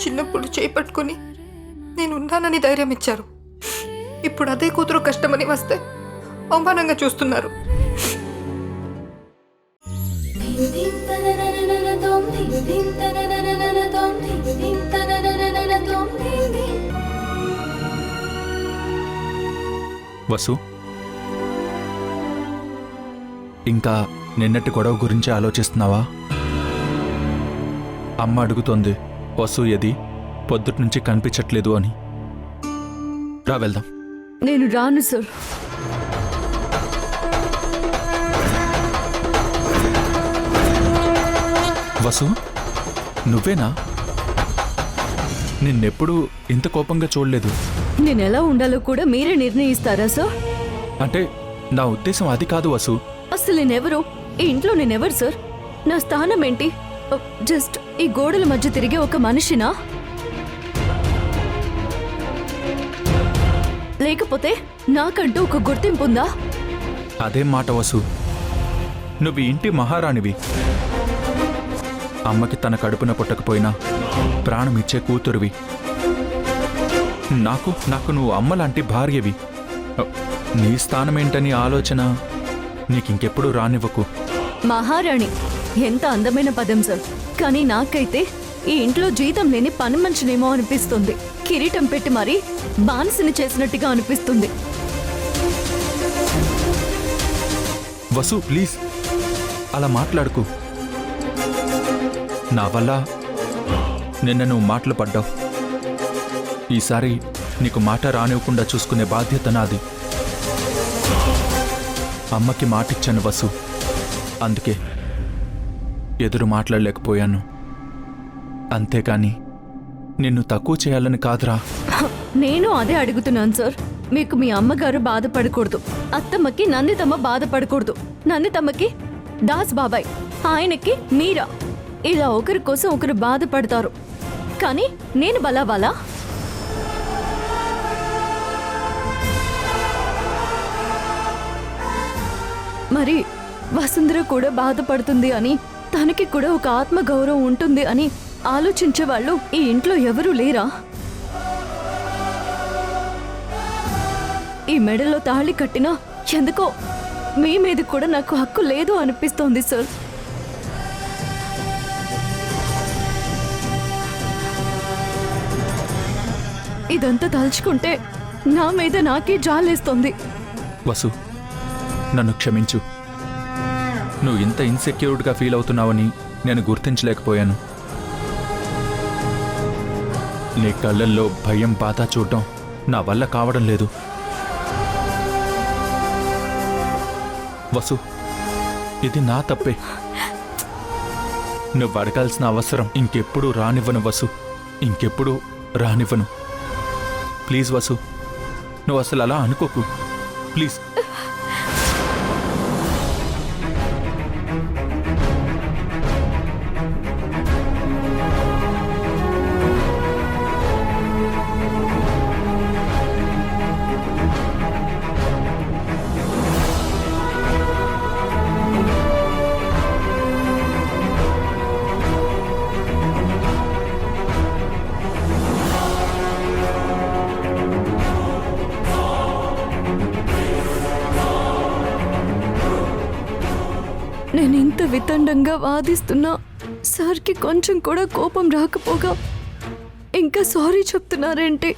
చిన్నప్పుడు చేపట్టుకుని నేను ఉన్నానని ధైర్యం ఇచ్చారు. ఇప్పుడు అదే కూతురు కష్టమని వస్తే అవమానంగా చూస్తున్నారు. వసు, ఇంకా నిన్నటి గొడవ గురించి ఆలోచిస్తున్నావా? అమ్మ అడుగుతోంది, వసు ఏది, పొద్దుటి నుంచి కనిపించట్లేదు అని. రా వెళ్దాం. నేను రాను సార్. వసు, నువ్వేనా? నిన్నెప్పుడు ఇంత కోపంగా చూడలేదు. నేను ఎలా ఉండాలో కూడా మీరే నిర్ణయిస్తారా సార్? అంటే నా ఉద్దేశం అది కాదు వసు. అసలు నేనెవరు? ఈ ఇంట్లో నేనెవరు సార్? నా స్థానం ఏంటి? జస్ట్ ఈ గోడల మధ్య తిరిగే ఒక మనిషినా? లేకపోతే నాకంటూ ఒక గుర్తింపు ఉందా? అదేం మాట వసు, నువ్వు ఈ ఇంటి మహారాణివి. అమ్మకి తన కడుపున పుట్టకపోయినా ప్రాణం ఇచ్చే కూతురువి. నాకు నాకు నువ్వు అమ్మలాంటి భార్యవి. నీ స్థానమేంటని ఆలోచన నీకింకెప్పుడు రానివ్వకు. మహారాణి ఎంత అందమైన పదం సార్. కానీ నాకైతే ఈ ఇంట్లో జీతం లేని పని మనిషినేమో అనిపిస్తుంది. కిరీటం పెట్టి మరీ బానిసని చేసినట్టుగా అనిపిస్తుంది. వసు ప్లీజ్ అలా మాట్లాడుకు. నా వల్ల నిన్న నువ్వు మాటలు పడ్డావు. ఈసారి నీకు మాట రానివ్వకుండా చూసుకునే బాధ్యత నాది. అమ్మకి మాటిచ్చాను వసు, అందుకే ఎదురు మాట్లాడలేకపోయాను. అంతేకాని నిన్ను తక్కువ చేయాలని కాదురా. నేను అదే అడుగుతున్నాను సార్. మీకు మీ అమ్మగారు బాధపడకూడదు, అత్తమ్మకి నందితమ్మ బాధపడకూడదు, నందితమ్మకి దాస్ బాబాయ్, ఆయనకి మీరా, ఇలా ఒకరి కోసం ఒకరు బాధపడతారు. కానీ నేను బలావాలా? మరి వసుంధర కూడా బాధపడుతుంది అని, తనకి కూడా ఒక ఆత్మగౌరవం ఉంటుంది అని ఆలోచించే వాళ్ళు ఈ ఇంట్లో ఎవరూ లేరా? ఈ మెడలో తాళి కట్టినా ఎందుకో మీ మీద కూడా నాకు హక్కు లేదు అనిపిస్తోంది సార్. ఇదంతా తలుచుకుంటే నా మీద నాకే జాలేస్తోంది. వసు, నన్ను క్షమించు. నువ్వు ఇంత ఇన్సెక్యూర్డ్గా ఫీల్ అవుతున్నావని నేను గుర్తించలేకపోయాను. నీ కళ్ళల్లో భయం, బాధ చూడటం నా వల్ల కావడం లేదు. వసు, ఇది నా తప్పే. నువ్వు అడగాల్సిన అవసరం ఇంకెప్పుడు రానివ్వను వసు, ఇంకెప్పుడు రానివ్వను. ప్లీజ్ వసు, నువ్వు అసలు అలా అనుకోకు ప్లీజ్. నేను ఇంత వితండంగా వాదిస్తున్నా సార్కి కొంచెం కూడా కోపం రాకపోగా ఇంకా సారీ చెప్తున్నారేంటి?